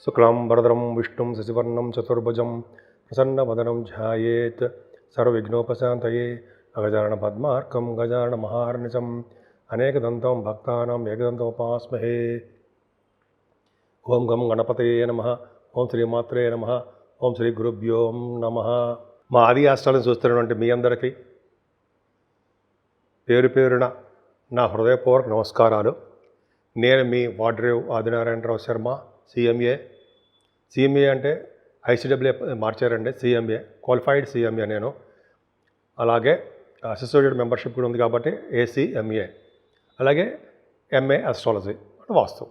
శుక్లాంబరధరం విష్ణుం శశివర్ణం చతుర్భుజం ప్రసన్నవదనం ధ్యాయేత్ సర్వవిఘ్నోపశాంతయే అగజానన పద్మార్కం గజానన మహార్నిశం అనేకదంతం భక్తానాం ఏకదంతముపాస్మహే. ఓం గం గణపతయే నమః. ఓం శ్రీమాత్రే నమః. ఓం శ్రీ గురుభ్యో నమః. మా ఆది ఆస్ట్రాలను చూస్తున్నటువంటి మీ అందరికీ పేరు పేరున నా హృదయపూర్వక నమస్కారాలు. నేను మీ వాడ్రేవ్ ఆదినారాయణరావు శర్మ, సిఎంఏ అంటే ఐసిడబ్ల్యూ మార్చారండి, సిఎంఏ క్వాలిఫైడ్ సిఎంఏ నేను. అలాగే అసోసియేటెడ్ మెంబర్షిప్ కూడా ఉంది కాబట్టి ఏసీఎంఏ, అలాగే ఎంఏ ఆస్ట్రాలజీ వాస్తు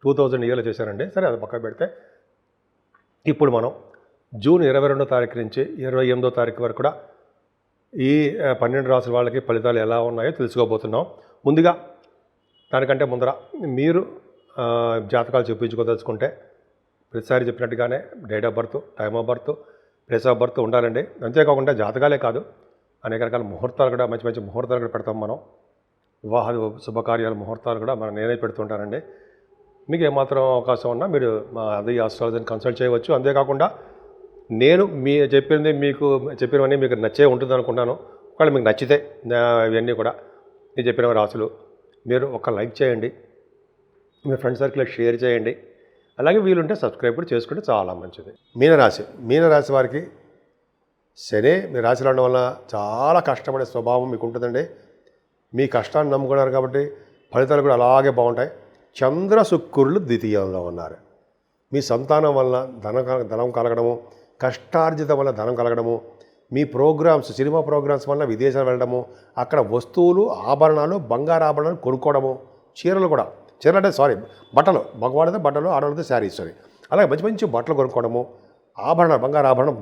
2000 ఇయర్లో చేశారండి. సరే, అది పక్క పెడితే ఇప్పుడు మనం జూన్ 22వ తారీఖు నుంచి 28వ తారీఖు వరకు కూడా ఈ 12 రాసుల వాళ్ళకి ఫలితాలు ఎలా ఉన్నాయో తెలుసుకోబోతున్నాం. ముందుగా దానికంటే ముందర మీరు జాతకాలు చూపించుకోదలుచుకుంటే ప్రతిసారి చెప్పినట్టుగానే date of birth, time of birth, place of birth ఉండాలండి. అంతేకాకుండా జాతకాలే కాదు, అనేక రకాల ముహూర్తాలు కూడా, మంచి మంచి ముహూర్తాలు కూడా పెడతాం మనం. వివాహ శుభకార్యాల ముహూర్తాలు కూడా నేనే పెడుతుంటానండి. మీకు ఏమాత్రం అవకాశం ఉన్నా మీరు మా ఆది ఆస్ట్రాలజీని కన్సల్ట్ చేయవచ్చు. అంతేకాకుండా నేను చెప్పినవన్నీ మీకు నచ్చే ఉంటుంది అనుకుంటాను. ఒకవేళ మీకు నచ్చితే ఇవన్నీ కూడా నేను చెప్పిన రాసులు మీరు ఒక లైక్ చేయండి, మీ ఫ్రెండ్ సర్కిల్కి షేర్ చేయండి, అలాగే వీలుంటే సబ్స్క్రైబ్ కూడా చేసుకుంటే చాలా మంచిది. మీనరాశి వారికి శని మీ రాశిలో ఉండడం వల్ల చాలా కష్టపడే స్వభావం మీకు ఉంటుందండి. మీ కష్టాన్ని నమ్ముకున్నారు కాబట్టి ఫలితాలు కూడా అలాగే బాగుంటాయి. చంద్ర శుక్రులు ద్వితీయంలో ఉన్నారు. మీ సంతానం వల్ల ధనం కలగడము, కష్టార్జిత వల్ల ధనం కలగడము, మీ ప్రోగ్రామ్స్, సినిమా ప్రోగ్రామ్స్ వల్ల విదేశాలు వెళ్ళడము, అక్కడ వస్తువులు, ఆభరణాలు, బంగారు ఆభరణాలు కొనుక్కోవడము, చీరలు అంటే బట్టలు, మగవాడితే బట్టలు, ఆడవాళ్ళతో శారీస్, అలాగే మంచి మంచి బట్టలు కొనుక్కోవడము, బంగారు ఆభరణం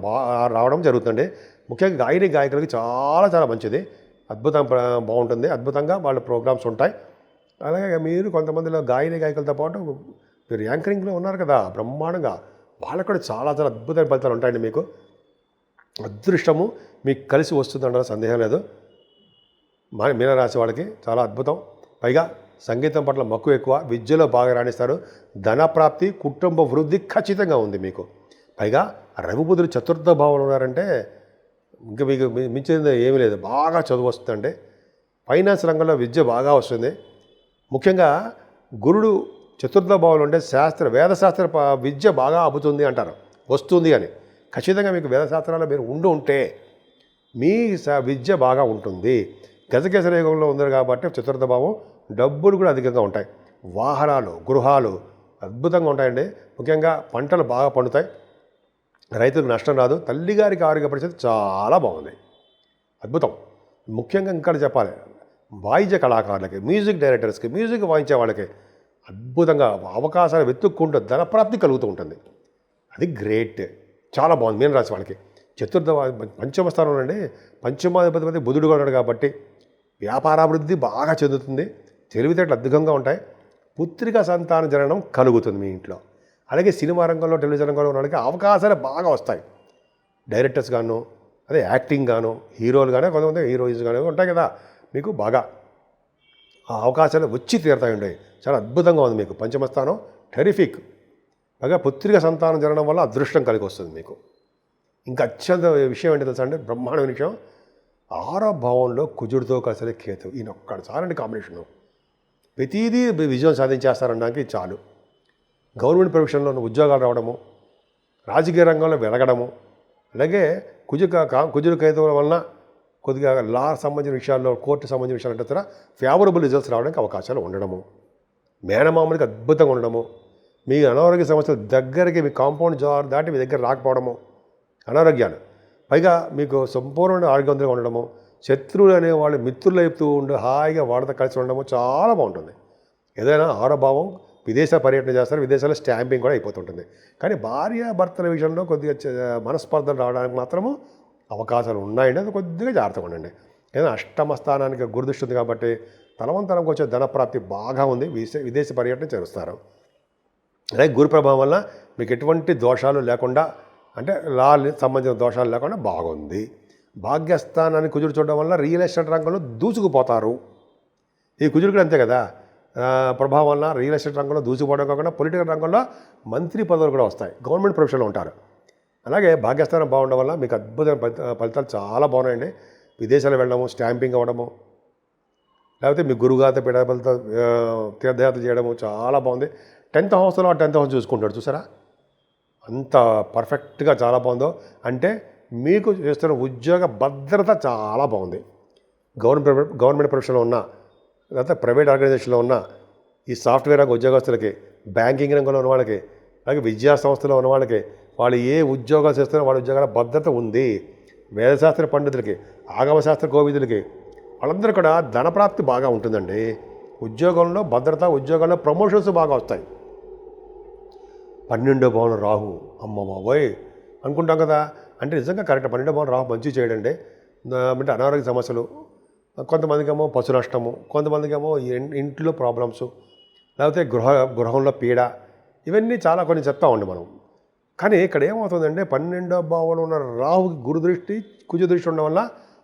రావడం జరుగుతుంది. ముఖ్యంగా గాయకులకి చాలా చాలా మంచిది, బాగుంటుంది, అద్భుతంగా వాళ్ళ ప్రోగ్రామ్స్ ఉంటాయి. అలాగే మీరు కొంతమందిలో గాయకులతో పాటు మీరు యాంకరింగ్లో ఉన్నారు కదా, బ్రహ్మాండంగా వాళ్ళకు కూడా చాలా చాలా అద్భుతమైన ఫలితాలు ఉంటాయండి. మీకు అదృష్టము మీకు కలిసి వస్తుందన్న సందేహం లేదు. మీనరాశి వాళ్ళకి చాలా అద్భుతం. పైగా సంగీతం పట్ల మక్కువ ఎక్కువ, విద్యలో బాగా రాణిస్తారు, ధనప్రాప్తి, కుటుంబ వృద్ధి ఖచ్చితంగా ఉంది మీకు. పైగా రవి బుధుడు చతుర్థ భావంలో ఉన్నారంటే ఇంకా మీకు మించింది ఏమీ లేదు. బాగా చదువు వస్తుందంటే ఫైనాన్స్ రంగంలో విద్య బాగా వస్తుంది. ముఖ్యంగా గురుడు చతుర్థ భావంలో ఉంటే వేదశాస్త్ర విద్య బాగా అబ్బుతుంది అంటారు, వస్తుంది అని. ఖచ్చితంగా మీకు వేదశాస్త్రాల్లో మీరు ఉంటే మీ విద్య బాగా ఉంటుంది. గజకేసర యుగంలో ఉంది కాబట్టి చతుర్థ భావం, డబ్బులు కూడా అధికంగా ఉంటాయి. వాహనాలు, గృహాలు అద్భుతంగా ఉంటాయండి. ముఖ్యంగా పంటలు బాగా పండుతాయి, రైతులకు నష్టం రాదు. తల్లిగారికి ఆరోగ్య పరిస్థితి చాలా బాగుంది, అద్భుతం. ముఖ్యంగా ఇంకా చెప్పాలి, వాయిద్య కళాకారులకి, మ్యూజిక్ డైరెక్టర్స్కి, మ్యూజిక్ వాయించే వాళ్ళకి అద్భుతంగా అవకాశాలు వెతుక్కుంటూ ధనప్రాప్తి కలుగుతూ ఉంటుంది. అది గ్రేట్, చాలా బాగుంది. మీనరాశి వాళ్ళకి పంచమ స్థానంలో అండి, పంచమాధిపతి బుధుడుగా ఉన్నాడు కాబట్టి వ్యాపారాభివృద్ధి బాగా చెందుతుంది, తెలివితేటలు అద్భుతంగా ఉంటాయి, పుత్రిక సంతాన జననం కలుగుతుంది మీ ఇంట్లో. అలాగే సినిమా రంగంలో, టెలివిజన్ రంగంలో ఉన్న వాళ్ళకి అవకాశాలు బాగా వస్తాయి. డైరెక్టర్స్ గాను, అదే యాక్టింగ్ గాను, హీరోలు కానీ, కొంతమంది హీరోయిన్స్ కానీ ఉంటాయి కదా, మీకు బాగా ఆ అవకాశాలు వచ్చి తీరుతాయి. చాలా అద్భుతంగా ఉంది మీకు పంచమస్థానం, టెరిఫిక్. పైగా పుత్రిక సంతానం జరగడం వల్ల అదృష్టం కలిగి వస్తుంది మీకు. ఇంకా అత్యంత విషయం ఏంటి తెలుసా అంటే, బ్రహ్మాండమైన విషయం, 6వ భావంలో కుజుడితో కలిసి కేతు, ఈయన ఒక్కడు చాలండి కాంబినేషను. ప్రతిదీ విజయం సాధించేస్తారనడానికి చాలు. గవర్నమెంట్ ప్రొఫెషన్లో ఉద్యోగాలు రావడము, రాజకీయ రంగంలో వెలగడము, అలాగే కుజుడు కేతువుల వలన కొద్దిగా లా సంబంధించిన విషయాల్లో, కోర్టు సంబంధించిన విషయాలు అంటే ఫేవరబుల్ రిజల్ట్స్ రావడానికి అవకాశాలు ఉండడము, మేనమామలకి అద్భుతంగా ఉండడము, మీ అనారోగ్య సమస్యలు దగ్గరికి, మీ కాంపౌండ్ దాటి మీ దగ్గర రాకపోవడము, అనారోగ్యాలు. పైగా మీకు సంపూర్ణ ఆరోగ్యవంతంగా ఉండడము, శత్రువులు అనేవాళ్ళు మిత్రులు అయిపోతూ ఉండి హాయిగా వాళ్ళతో కలిసి ఉండడము చాలా బాగుంటుంది. ఏదైనా 6వ భావం, విదేశ పర్యటన చేస్తారు, విదేశాల్లో స్టాంపింగ్ కూడా అయిపోతుంటుంది. కానీ భార్యాభర్తల విషయంలో కొద్దిగా మనస్పర్ధలు రావడానికి మాత్రము అవకాశాలు ఉన్నాయండి. అది కొద్దిగా జాగ్రత్తగా ఉండండి. ఏదైనా అష్టమ స్థానానికి గురుదృష్టి ఉంది కాబట్టి తలవంతరంకి వచ్చే ధనప్రాప్తి బాగా ఉంది, విదేశీ పర్యటన చేస్తారు. అలాగే గురు ప్రభావం వల్ల మీకు ఎటువంటి దోషాలు లేకుండా, అంటే లా సంబంధించిన దోషాలు లేకుండా బాగుంది. భాగ్యస్థానాన్ని కుజుడు చూడడం వల్ల రియల్ ఎస్టేట్ రంగంలో దూసుకుపోతారు. ఈ కుజుడు కూడా అంతే కదా, ప్రభావం వల్ల రియల్ ఎస్టేట్ రంగంలో దూసిపోవడం కాకుండా పొలిటికల్ రంగంలో మంత్రి పదవులు కూడా వస్తాయి, గవర్నమెంట్ ప్రొఫెషన్లో ఉంటారు. అలాగే భాగ్యస్థానం బాగుండడం వల్ల మీకు అద్భుతమైన ఫలితాలు చాలా బాగున్నాయండి. విదేశాలు వెళ్ళడము, స్టాంపింగ్ అవ్వడము, లేకపోతే మీ గురుగాత పీఠాలతో తీర్థయాత్ర చేయడము చాలా బాగుంది. 10th హౌస్లో 10th హౌస్ చూసుకుంటాడు, చూసారా అంత పర్ఫెక్ట్గా చాలా బాగుందో. అంటే మీకు చేస్తున్న ఉద్యోగ భద్రత చాలా బాగుంది. గవర్నమెంట్ ప్రొఫెషన్లో ఉన్న, లేకపోతే ప్రైవేట్ ఆర్గనైజేషన్లో ఉన్న ఈ సాఫ్ట్వేర్ రంగ ఉద్యోగస్తులకి, బ్యాంకింగ్ రంగంలో ఉన్న వాళ్ళకి, అలాగే విద్యా సంస్థలో ఉన్న వాళ్ళకి, వాళ్ళు ఏ ఉద్యోగాలు చేస్తున్నారో వాళ్ళ ఉద్యోగాల భద్రత ఉంది. వేదశాస్త్ర పండితులకి, ఆగమశాస్త్ర కోవిదులకి, వాళ్ళందరూ కూడా ధనప్రాప్తి బాగా ఉంటుందండి. ఉద్యోగంలో భద్రత, ఉద్యోగంలో ప్రమోషన్స్ బాగా వస్తాయి. 12వ భావం రాహు, అమ్మ బాబోయ్ అనుకుంటాం కదా, అంటే నిజంగా కరెక్ట్. 12వ భావం రాహు మంచి చేయడండి. అంటే అనారోగ్య సమస్యలు, కొంతమందికి ఏమో పశు నష్టము, కొంతమందికి ఏమో ఇంట్లో ప్రాబ్లమ్స్, లేకపోతే గృహంలో పీడ, ఇవన్నీ చాలా కొన్ని చెప్తా ఉండి మనం. కానీ ఇక్కడ ఏమవుతుందంటే 12వ భావంలో ఉన్న రాహుకి గురు దృష్టి, కుజ దృష్టి ఉండడం వల్ల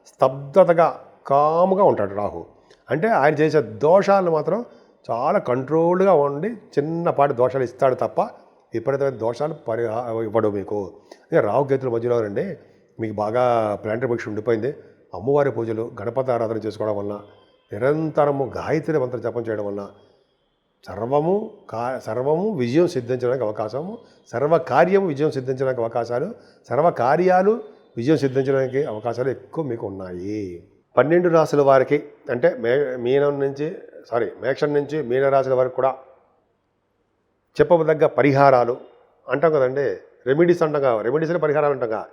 స్తబ్దతగా కాముగా ఉంటాడు రాహు. అంటే ఆయన చేసే దోషాలు మాత్రం చాలా కంట్రోల్డ్గా ఉండి చిన్నపాటి దోషాలు ఇస్తాడు తప్ప విపరీతమైన దోషాలు ఇవ్వడు మీకు. రాహుకేతుల మధ్యలో రండి మీకు బాగా ప్లాంటరీ పరీక్ష ఉండిపోయింది. అమ్మవారి పూజలు, గణపతి ఆరాధన చేసుకోవడం వల్ల, నిరంతరము గాయత్రి మంత్ర జపం చేయడం వల్ల సర్వము విజయం సిద్ధించడానికి అవకాశము, సర్వకార్యము విజయం సిద్ధించడానికి అవకాశాలు, సర్వకార్యాలు విజయం సిద్ధించడానికి అవకాశాలు ఎక్కువ మీకు ఉన్నాయి. 12 రాశుల వారికి అంటే మేషం నుంచి మీనరాశుల వరకు కూడా చెప్పదగ్గ పరిహారాలు అంటాం కదండి, రెమెడీస్ అంటాం, రెమెడీస్ అనే పరిహారాలు అంటాం.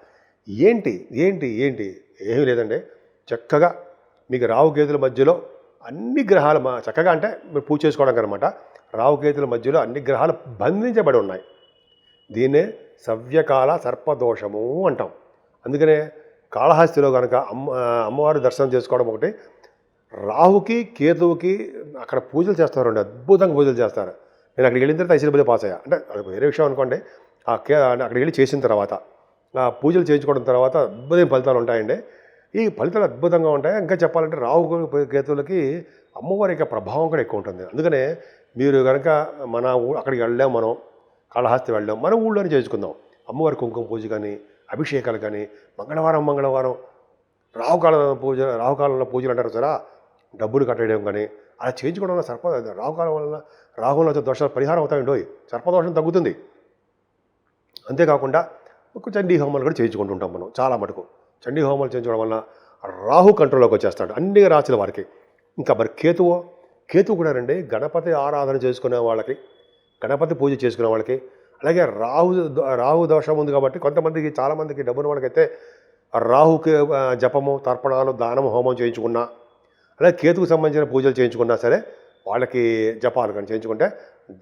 ఏంటి ఏంటి ఏంటి ఏమీ లేదండి. చక్కగా మీకు రాహుకేతుల మధ్యలో అన్ని గ్రహాలు చక్కగా అంటే మీరు పూజ చేసుకోవడానికి అనమాట. రాహుకేతుల మధ్యలో అన్ని గ్రహాలు బంధించబడి ఉన్నాయి. దీన్నే సవ్యకాల సర్పదోషము అంటాం. అందుకనే కాళహస్తిలో కనుక అమ్మవారి దర్శనం చేసుకోవడం ఒకటి, రాహుకి కేతువుకి అక్కడ పూజలు చేస్తారండి, అద్భుతంగా పూజలు చేస్తారు. నేను అక్కడికి వెళ్ళిన తర్వాత ఐశ్వర్య పాస్ అయ్యా. అంటే అది వేరే విషయం అనుకోండి. అక్కడికి వెళ్ళి చేసిన తర్వాత పూజలు చేయించుకోవడం తర్వాత అద్భుతమైన ఫలితాలు ఉంటాయండి. ఈ ఫలితాలు అద్భుతంగా ఉంటాయి. ఇంకా చెప్పాలంటే రాహు కేతువులకి అమ్మవారి యొక్క ప్రభావం కూడా ఎక్కువ ఉంటుంది. అందుకనే మీరు కనుక అక్కడికి వెళ్ళాం, మనం కాళహస్తి వెళ్ళాం, మన ఊళ్ళోనే చేసుకుందాం. అమ్మవారి కుంకుమ పూజ కానీ, అభిషేకాలు కానీ, మంగళవారం రాహుకాలంలో పూజలు అంటారు సరే, డబ్బులు కట్టడం కానీ అలా చేయించుకోవడం వల్ల రాహుకాలం వల్ల రాహువుల వచ్చే దోషాలు పరిహారం అవుతాయండి. సర్పదోషం తగ్గుతుంది. అంతేకాకుండా చండీ హోమాలు కూడా చేయించుకుంటుంటాం మనం చాలా మటుకు. చండీ హోమాలు చేయించుకోవడం వల్ల రాహు కంట్రోల్లోకి వచ్చేస్తాడు అన్ని రాశుల వారికి. ఇంకా మరి కేతువు కూడా రండి, గణపతి ఆరాధన చేసుకునే వాళ్ళకి, గణపతి పూజ చేసుకునే వాళ్ళకి, అలాగే రాహు దోషం ఉంది కాబట్టి కొంతమందికి, చాలామందికి డబ్బున్న వాళ్ళకైతే రాహుకి జపము, తర్పణాలు, దానము, హోమం చేయించుకున్నా, అలాగే కేతుకు సంబంధించిన పూజలు చేయించుకున్నా సరే వాళ్ళకి జపాలు కానీ చేయించుకుంటే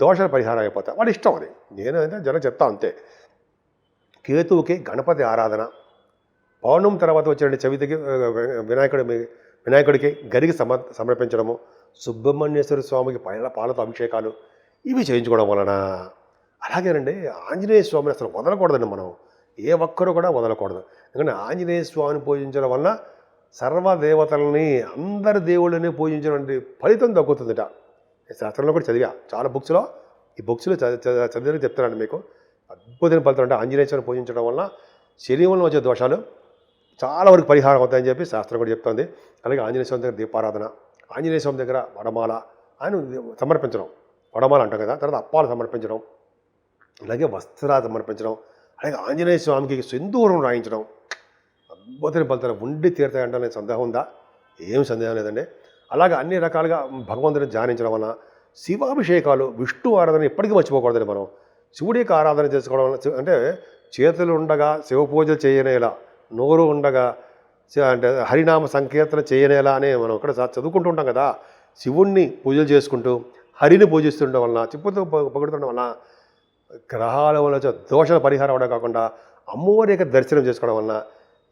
దోషాల పరిహారం అయిపోతాయి. వాళ్ళ ఇష్టం అది. నేనైతే జనం చెప్తా అంతే. కేతువుకి గణపతి ఆరాధన, పౌర్ణమి తర్వాత వచ్చే చవితికి వినాయకుడికి గరికి సమర్పించడము, సుబ్రహ్మణ్యేశ్వర స్వామికి పాలతో అభిషేకాలు ఇవి చేయించుకోవడం వలన, అలాగేనండి ఆంజనేయ స్వామిని అసలు వదలకూడదండి. మనం ఏ ఒక్కరు కూడా వదలకూడదు. ఎందుకంటే ఆంజనేయ స్వామిని పూజించడం వల్ల సర్వదేవతలని, అందరి దేవుళ్ళని పూజించడం ఫలితం దక్కుతుందిట. శాస్త్రంలో కూడా చదివా, చాలా బుక్స్లో. ఈ బుక్స్లో చదివి చెప్తున్నాను మీకు. అద్భుతమైన ఫలితం అంటే ఆంజనేయ స్వామిని పూజించడం వల్ల శరీరంలో వచ్చే దోషాలు చాలా వరకు పరిహారం అవుతాయని చెప్పి శాస్త్రం కూడా చెప్తుంది. అలాగే ఆంజనేయ స్వామి దగ్గర దీపారాధన, ఆంజనేయ స్వామి దగ్గర వడమాల ఆయన సమర్పించడం, వడమాల అంటాం కదా, తర్వాత అప్పాలు సమర్పించడం, అలాగే వస్త్రాలు సమర్పించడం, అలాగే ఆంజనేయ స్వామికి సింధూరం రాయించడం, అద్భుతమైన ఫలితాలు ఉండి తీరుతాయంటే సందేహం ఉందా? ఏం సందేహం లేదండి. అలాగే అన్ని రకాలుగా భగవంతుని ధ్యానించడం వలన, శివాభిషేకాలు, విష్ణు ఆరాధన ఎప్పటికీ మర్చిపోకూడదండి. మనం శివుడి యొక్క ఆరాధన చేసుకోవడం వల్ల, అంటే చేతులు ఉండగా శివ పూజలు చేయనేలా, నోరు ఉండగా అంటే హరినామ సంకీర్తన చేయనేలా అని మనం ఇక్కడ చదువుకుంటూ ఉంటాం కదా. శివుణ్ణి పూజలు చేసుకుంటూ హరిని పూజిస్తుండడం వలన, చిప్పుతో పొగుడుతుండడం వలన గ్రహాల వల్ల వచ్చే దోషాల పరిహారం అవడం కాకుండా అమ్మవారి యొక్క దర్శనం చేసుకోవడం వలన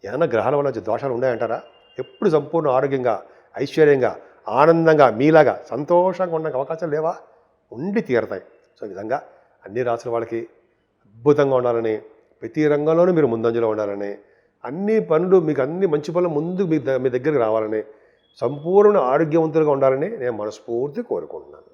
ఏమైనా గ్రహాల వల్ల వచ్చే దోషాలు ఉన్నాయంటారా? ఎప్పుడు సంపూర్ణ ఆరోగ్యంగా, ఐశ్వర్యంగా, ఆనందంగా, మీలాగా సంతోషంగా ఉండడానికి అవకాశాలు లేవా? ఉండి తీరతాయి. సో ఈ విధంగా అన్ని రాసుల వాళ్ళకి అద్భుతంగా ఉండాలని, ప్రతి రంగంలోనూ మీరు ముందంజలో ఉండాలని, అన్ని పనులు మీకు అన్ని మంచి పనులు ముందు మీ దగ్గరికి రావాలని, సంపూర్ణ ఆరోగ్యవంతులుగా ఉండాలని నేను మనస్ఫూర్తి కోరుకుంటున్నాను.